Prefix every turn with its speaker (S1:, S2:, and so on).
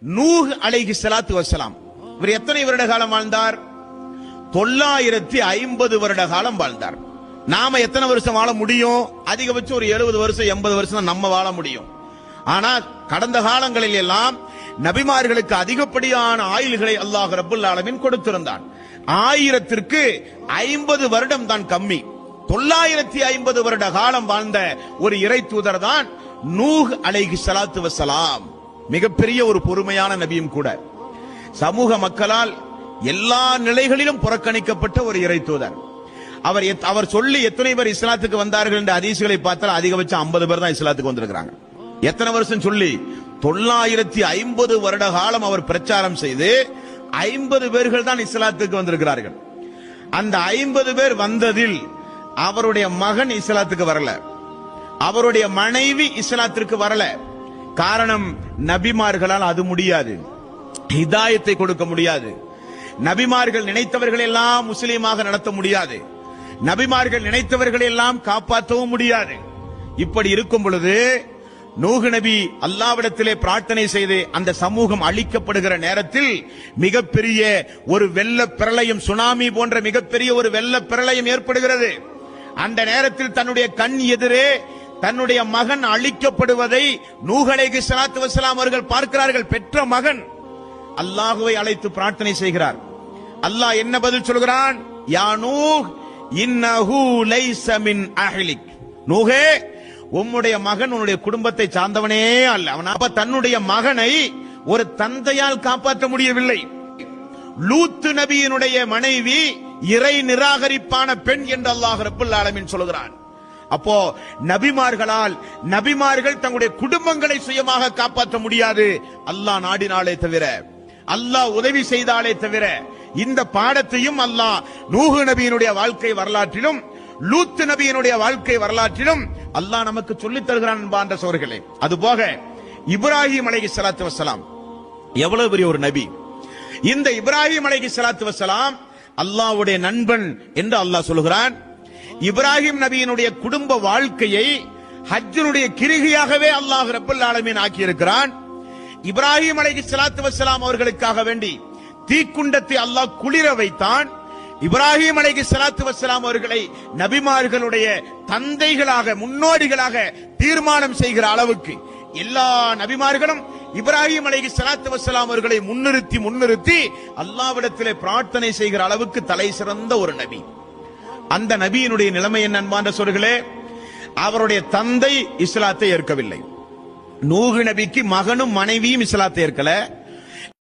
S1: நூஹ் அலைஹிஸ்ஸலாத்து வஸ்ஸலாம். இவர் எத்தனை வருட காலம் வாழ்ந்தார்? 950 வருட காலம் வாழ்ந்தார். நாம எத்தனை வருஷம் வாழ முடியும்? அதிகபட்சம் ஒரு 70 வருஷம் 80 வருஷம் தான் நம்ம வாழ முடியும். ஆனா கடந்த காலங்களில் எல்லாம் நபிமார்களுக்கு அதிகப்படியான ஆயுள்களை அல்லாஹ் ரப்பல் ஆலமீன் கொடுத்திருந்தான். 1000ற்கு 50 வருடம் தான் கம்மி. 950 வருட காலம் வாழ்ந்த ஒரு இறை தூதர் தான் நூஹ் அலைஹிஸ்ஸலாத்து வஸ்ஸலாம். மிகப்பெரிய ஒரு பொறுமையான நபியும் கூட. சமூக மக்களால் எல்லா நிலைகளிலும் புறக்கணிக்கப்பட்ட ஒரு இறை தூதர். அவர் சொல்லி எத்தனை பேர் இஸ்லாத்துக்கு வந்தார்கள் என்ற ஹதீஸ்களை பார்த்தால் அதிகபட்சம் 50 பேர் தான் இஸ்லாத்துக்கு வந்திருக்கிறாங்க. எத்தனை வருஷம் சொல்லி? 950 வருட காலம் அவர் பிரச்சாரம் செய்து 50 பேர்கள் தான் இஸ்லாத்துக்கு வந்திருக்கிறார்கள். அந்த 50 பேர் வந்ததில் அவருடைய மகன் இஸ்லாத்துக்கு வரல, அவருடைய மனைவி இஸ்லாத்திற்கு வரல. காரணம், நபிமார்களால் அது முடியாது, ஹிதாயத்தை கொடுக்க முடியாது. நபிமார்கள் நினைத்தவர்கள் எல்லாம் முஸ்லீமாக நடத்த முடியாது, நபிமார்கள் நினைத்தவர்கள் எல்லாம் காப்பாற்றவும் முடியாது. இப்படி இருக்கும் பொழுது நூஹ் நபி அல்லாஹ்விடத்திலே பிரார்த்தனை செய்து அந்த சமூகம் அழிக்கப்படுகிற நேரத்தில் மிகப்பெரிய ஒரு வெள்ள பிரளயம், சுனாமி போன்ற மிகப்பெரிய ஒரு வெள்ள பிரளயம் ஏற்படுகிறது. அந்த நேரத்தில் தன்னுடைய கண் எதிரே தன்னுடைய மகன் அழிக்கப்படுவதை நூஹ் அலைஹிஸ்ஸலாத்து வஸ்ஸலாம் அவர்கள் பார்க்கிறார்கள். பெற்ற மகன் அல்லாஹ்வை அழைத்து பிரார்த்தனை செய்கிறார். அல்லாஹ் என்ன பதில் சொல்கிறான்? யா நூஹ் இன்னஹு லைஸ மின் அஹ்லிக். நூஹே, உம்முடைய மகன் உன்னுடைய குடும்பத்தை சார்ந்தவனே அல்ல. அவன் அப்ப தன்னுடைய மகனை ஒரு தந்தையால் காப்பாற்ற முடியவில்லை. லூத் நபியினுடைய மனைவி இறை நிராகரிப்பான பெண் என்று அல்லாஹ் ரப்பல் ஆலமீன் சொல்கிறான். அப்போ நபிமார்கள் தங்களுடைய குடும்பங்களை சுயமாக காப்பாற்ற முடியாது, அல்லாஹ் நாடினாலே தவிர, அல்லாஹ் உதவி செய்தாலே தவிர. இந்த பாடத்தையும் அல்லாஹ் நூஹ் நபியினுடைய வாழ்க்கை வரலாற்றிலும் லூத் நபியினுடைய வாழ்க்கை வரலாற்றிலும் அல்லாஹ் நமக்கு சொல்லித் தருகிறான் என்பான்ற சோர்களே. அதுபோக இப்ராஹிம் அலைஹிஸ்ஸலாத்து வஸ்ஸலாம் எவ்வளவு பெரிய ஒரு நபி. இந்த இப்ராஹிம் அலைஹிஸ்ஸலாத்து வஸ்ஸலாம் அல்லாஹ்வுடைய நண்பன் என்று அல்லாஹ் சொல்கிறான். இப்ராஹிம் நபியினுடைய குடும்ப வாழ்க்கையை ஹஜ்ஜினுடைய கிரிகையாகவே அல்லாஹ் ரப்பல் ஆலமீன் ஆக்கி இருக்கிறான். இப்ராஹிம் அலைஹிஸ்ஸலாத்து வஸ்ஸலாம் அவர்களுக்காக வேண்டி தீக்குண்டத்தை அல்லாஹ் குளிர வைத்தான். இப்ராஹிம் அலைஹிஸ்ஸலாத்து வஸ்ஸலாம் அவர்களை நபிமார்களுடைய தந்தைகளாக, முன்னோடிகளாக தீர்மானம் செய்கிற அளவுக்கு எல்லா நபிமார்களும் இப்ராஹிம் அலைஹிஸ்ஸலாத்து வஸ்ஸலாம் அவர்களை முன்னிறுத்தி அல்லாஹ்விடத்திலே பிரார்த்தனை செய்கிற அளவுக்கு தலை சிறந்த ஒரு நபி. அந்த நபியினுடைய நிலைமை என்ன அன்பான சோர்களே? அவருடைய தந்தை இஸ்லாத்தை ஏற்கவில்லை. நூஹ் நபிக்கு மகனும் மனைவியும் இஸ்லாத்தை ஏற்கல.